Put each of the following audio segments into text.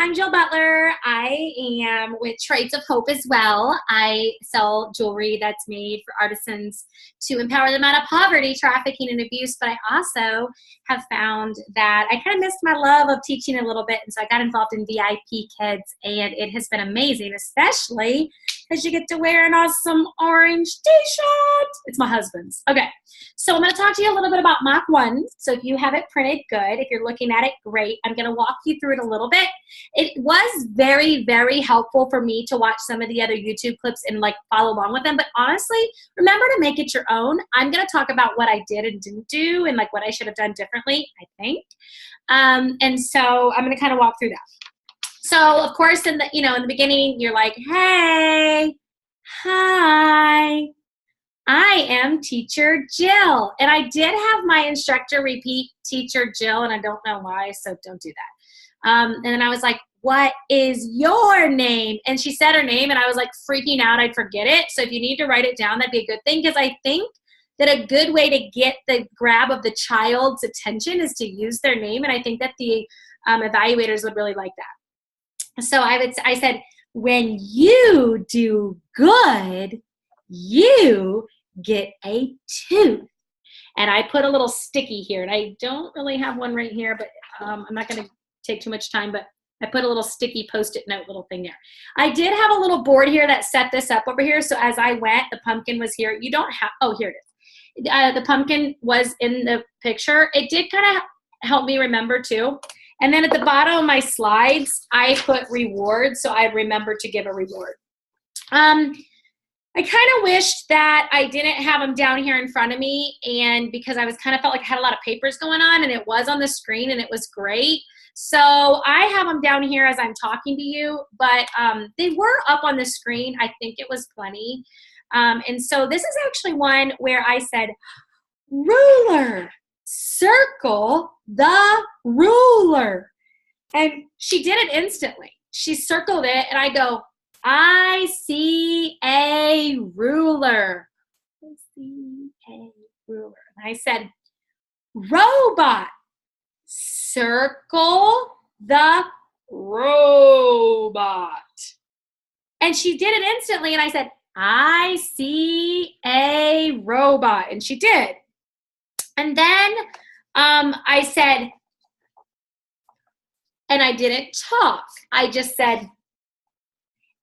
I'm Jill Butler. I am with Traits of Hope as well. I sell jewelry that's made for artisans to empower them out of poverty, trafficking, and abuse. But I also have found that I kind of missed my love of teaching a little bit. And so I got involved in VIPKID, and it has been amazing, especially because you get to wear an awesome orange t-shirt. It's my husband's. Okay, so I'm going to talk to you a little bit about Mach 1. So if you have it printed, good. If you're looking at it, great. I'm going to walk you through it a little bit. It was very, very helpful for me to watch some of the other YouTube clips and like follow along with them. But honestly, remember to make it your own. I'm going to talk about what I did and didn't do and like what I should have done differently, I think. And so I'm going to kind of walk through that. So of course, in the beginning, you're like, hey, hi, I am Teacher Jill. And I did have my instructor repeat Teacher Jill, and I don't know why, so don't do that. And then I was like, what is your name? And she said her name, and I was like freaking out. I'd forget it. So if you need to write it down, that'd be a good thing, because I think that a good way to get the grab of the child's attention is to use their name, and I think that the evaluators would really like that. So I said, when you do good, you get a tooth. And I put a little sticky here, and I don't really have one right here, but I'm not going to take too much time, but I put a little sticky Post-it note little thing there. I did have a little board here that set this up over here. So as I went, the pumpkin was here. You don't have, oh, here it is. The pumpkin was in the picture. It did kind of help me remember too. And then at the bottom of my slides, I put rewards, so I remember to give a reward. I kind of wished that I didn't have them down here in front of me, and because I was kind of felt like I had a lot of papers going on, and it was on the screen, and it was great. So I have them down here as I'm talking to you, but they were up on the screen. I think it was plenty. And so this is actually one where I said, ruler, circle the ruler. And she did it instantly. She circled it, and I go, I see a ruler. I see a ruler. And I said, robot, circle the robot. And she did it instantly, and I said, I see a robot. And she did. And then I said, and I didn't talk. I just said,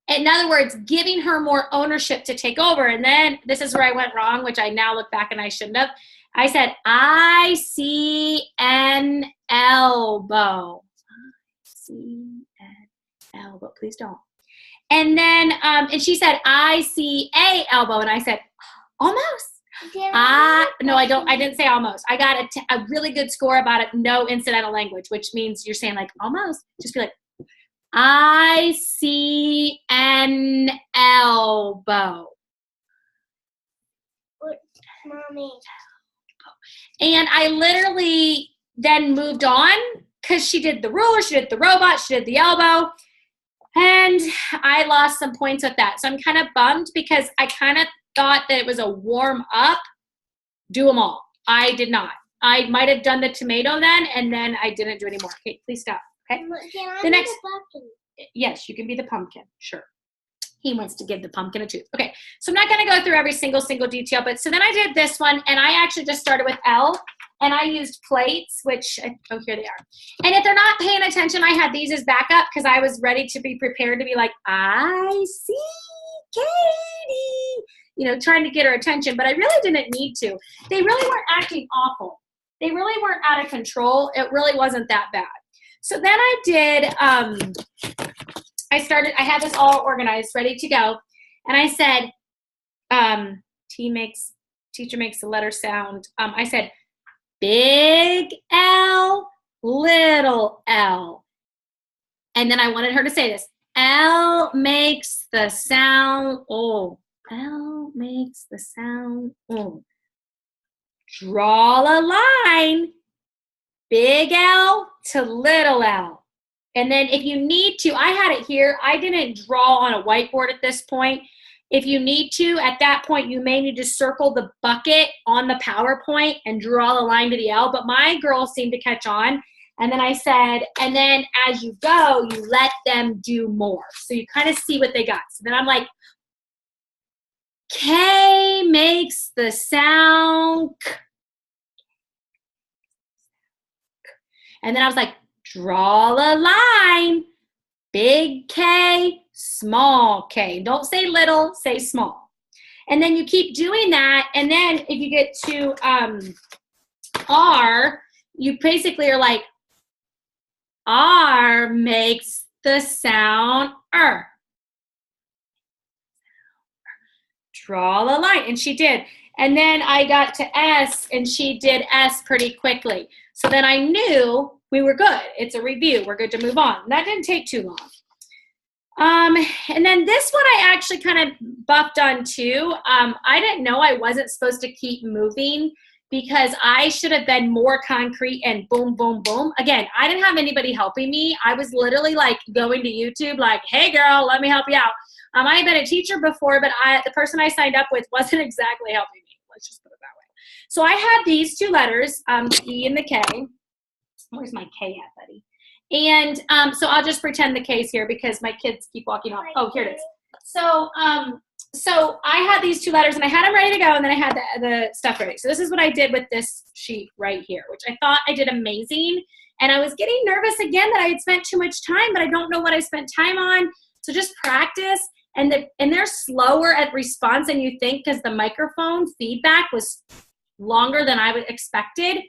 in other words, giving her more ownership to take over. And then this is where I went wrong, which I now look back and I shouldn't have. I said, I see an elbow. I see an elbow. Please don't. And then, and she said, I see a elbow. And I said, almost. No, I didn't say almost. I got a really good score about it. No incidental language, which means you're saying like almost. Just be like, I see an elbow. Mommy. And I literally then moved on because she did the ruler, she did the robot, she did the elbow. And I lost some points with that. So I'm kind of bummed because I kind of thought that it was a warm up. Do them all. I did not. I might have done the tomato then, and then I didn't do any more. Okay, please stop. Okay. Can I the next. the pumpkin? Yes, you can be the pumpkin. Sure. He wants to give the pumpkin a tooth. Okay, so I'm not going to go through every single detail, but so then I did this one, and I actually just started with L, and I used plates, which, oh, here they are. And if they're not paying attention, I had these as backup because I was ready to be prepared to be like, I see Katie, you know, trying to get her attention, but I really didn't need to. They really weren't acting awful. They really weren't out of control. It really wasn't that bad. So then I did, I had this all organized, ready to go. And I said, teacher makes the letter sound. I said, big L, little L. And then I wanted her to say this. L makes the sound O. L makes the sound O. Draw a line. Big L to little L. And then if you need to, I had it here. I didn't draw on a whiteboard at this point. If you need to, at that point, you may need to circle the bucket on the PowerPoint and draw the line to the L. But my girls seemed to catch on. And then I said, and then as you go, you let them do more. So you kind of see what they got. So then I'm like, K makes the sound K. And then I was like, draw a line. Big K, small K. Don't say little, say small. And then you keep doing that. And then if you get to R, you basically are like, R makes the sound R. Draw a line. And she did. And then I got to S, and she did S pretty quickly. So then I knew we were good. It's a review. We're good to move on. That didn't take too long. And then this one I actually kind of buffed on too. I didn't know I wasn't supposed to keep moving because I should have been more concrete and boom, boom, boom. Again, I didn't have anybody helping me. I was literally like going to YouTube like, hey girl, let me help you out. I had been a teacher before, but the person I signed up with wasn't exactly helping me. Let's just put it that way. So I had these two letters, the E and the K. Where's my K at, buddy? And so I'll just pretend the K's here because my kids keep walking off. Oh, here it is. So so I had these two letters and I had them ready to go, and then I had the stuff ready. So this is what I did with this sheet right here, which I thought I did amazing. And I was getting nervous again that I had spent too much time, but I don't know what I spent time on. So just practice. And they're slower at response than you think because the microphone feedback was longer than I would expected.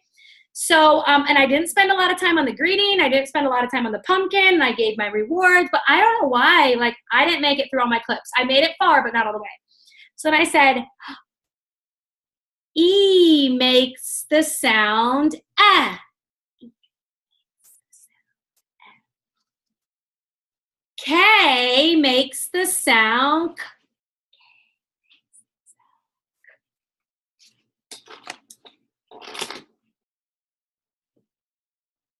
So, and I didn't spend a lot of time on the greeting. I didn't spend a lot of time on the pumpkin. And I gave my rewards, but I don't know why. Like, I didn't make it through all my clips. I made it far, but not all the way. So then I said, E makes the sound eh. K makes the sound K.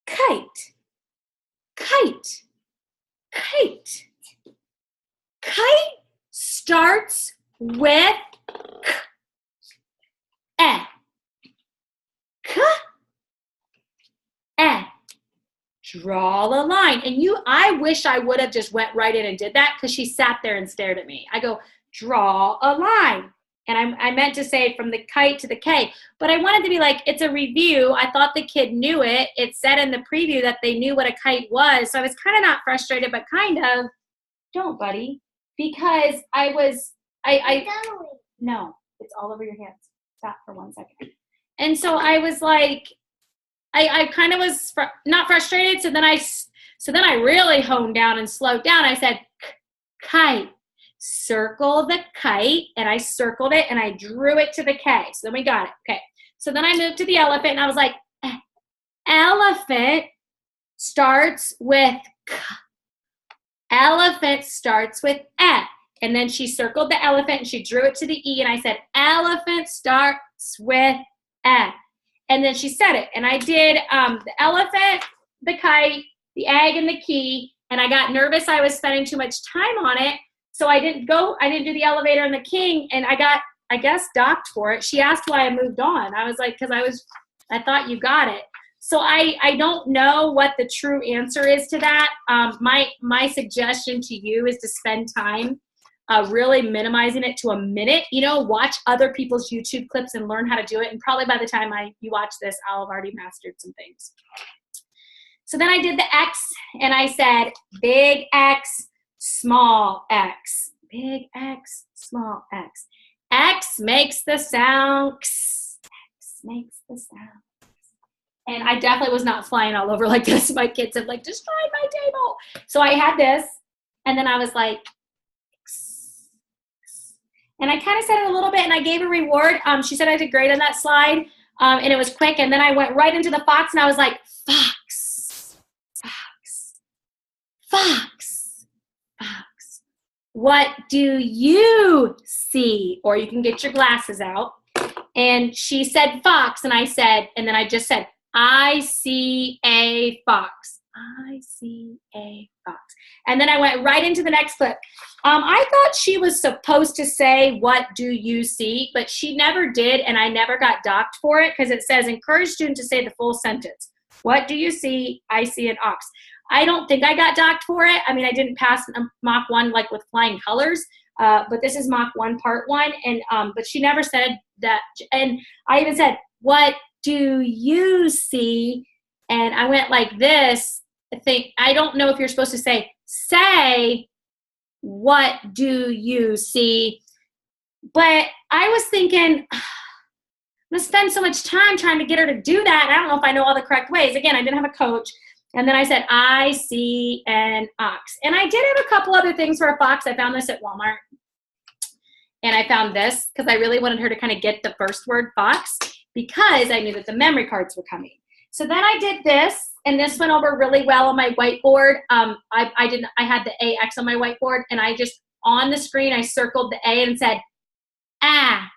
Kite, kite, kite. Kite starts with K, eh, K, eh. Draw a line. And I wish I would have just went right in and did that because she sat there and stared at me. I go, draw a line. And I meant to say from the kite to the K, but I wanted to be like, it's a review. I thought the kid knew it. It said in the preview that they knew what a kite was. So I was kind of not frustrated, but kind of, don't, buddy, because no, it's all over your hands. Stop for 1 second. And so I was like, I kind of was not frustrated. So then I really honed down and slowed down. I said, kite. Circle the kite, and I circled it and I drew it to the K. So then we got it. Okay. So then I moved to the elephant and I was like, elephant starts with K. Elephant starts with E. And then she circled the elephant and she drew it to the E, and I said, elephant starts with E. And then she said it. And I did the elephant, the kite, the egg, and the key. And I got nervous I was spending too much time on it. So I didn't do the elevator and the king, and I got, I guess, docked for it. She asked why I moved on. I was like, because I thought you got it. So I don't know what the true answer is to that. My suggestion to you is to spend time really minimizing it to a minute. Watch other people's YouTube clips and learn how to do it. And probably by the time you watch this, I'll have already mastered some things. So then I did the X, and I said, big X, small x. Big X, small x. X makes the sound X. X makes the sound X. And I definitely was not flying all over like this. My kids have like destroyed my table. So I had this, and then I was like, X. And I kind of said it a little bit, and I gave a reward. She said I did great on that slide, and it was quick. And then I went right into the fox, and I was like, fox, fox, fox. What do you see? Or you can get your glasses out. And she said fox, and I said, and then I just said, I see a fox. I see a fox. And then I went right into the next clip. I thought she was supposed to say, what do you see? But she never did, and I never got docked for it because it says, encourage student to say the full sentence. What do you see? I see an ox. I don't think I got docked for it. I mean, I didn't pass mock 1 like with flying colors, but this is mock 1 part 1, and but she never said that. And I even said, what do you see? And I went like this. I don't know if you're supposed to say, what do you see? But I was thinking, I'm going to spend so much time trying to get her to do that. I don't know if I know all the correct ways. Again, I didn't have a coach. And then I said, I see an ox. And I did have a couple other things for a fox. I found this at Walmart. And I found this because I really wanted her to kind of get the first word fox because I knew that the memory cards were coming. So then I did this, and this went over really well on my whiteboard. I had the AX on my whiteboard, and I just, on the screen, I circled the A and said, ah.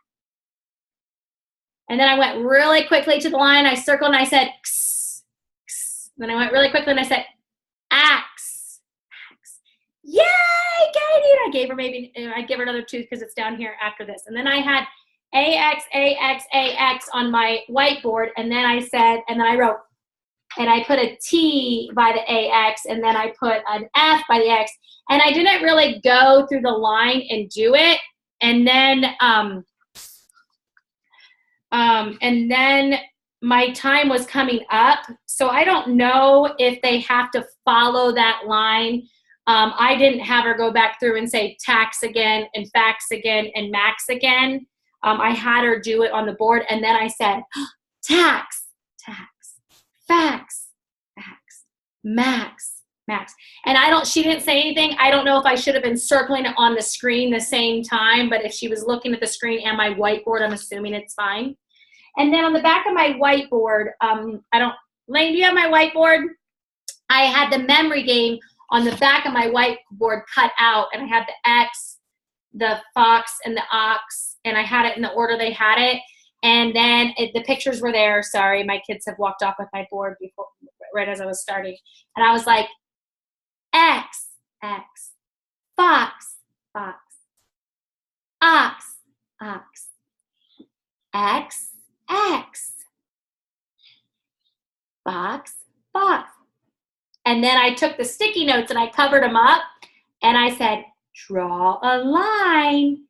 And then I went really quickly to the line. I circled and I said, x, x. Then I went really quickly and I said, ax, ax. Yay, Katie! And I gave her another tooth because it's down here after this. And then I had AX, AX, AX on my whiteboard. And then I said, and then I wrote, and I put a T by the AX, and then I put an F by the X. And I didn't really go through the line and do it. And then my time was coming up. So I don't know if they have to follow that line. I didn't have her go back through and say tax again and fax again and max again. I had her do it on the board. And then I said, tax, tax, fax, fax, max, max. And she didn't say anything. I don't know if I should have been circling it on the screen the same time, but if she was looking at the screen and my whiteboard, I'm assuming it's fine. And then on the back of my whiteboard, Lane, do you have my whiteboard? I had the memory game on the back of my whiteboard cut out, and I had the X, the fox, and the ox, and I had it in the order they had it. And then the pictures were there. Sorry, my kids have walked off with my board before, right as I was starting. And I was like, X, X, fox, fox, ox, ox, X, X, box, box. And then I took the sticky notes and I covered them up and I said, draw a line,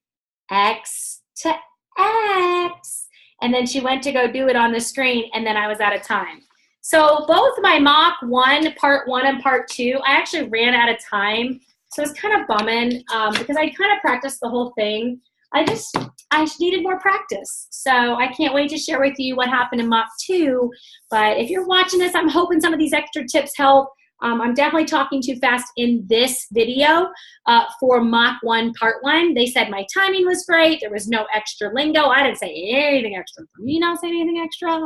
X to X. And then she went to go do it on the screen, and then I was out of time. So both my mock 1, part 1 and part 2, I actually ran out of time. So it's kind of bumming because I kind of practiced the whole thing. I needed more practice. So I can't wait to share with you what happened in mock 2. But if you're watching this, I'm hoping some of these extra tips help. I'm definitely talking too fast in this video for mock 1, part 1. They said my timing was great. There was no extra lingo. I didn't say anything extra. For me not saying anything extra.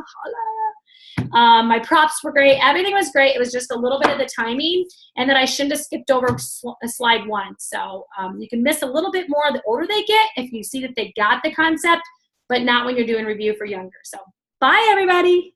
My props were great. Everything was great. It was just a little bit of the timing, and that I shouldn't have skipped over slide 1. So you can miss a little bit more the older they get if you see that they got the concept, but not when you're doing review for younger. So bye, everybody.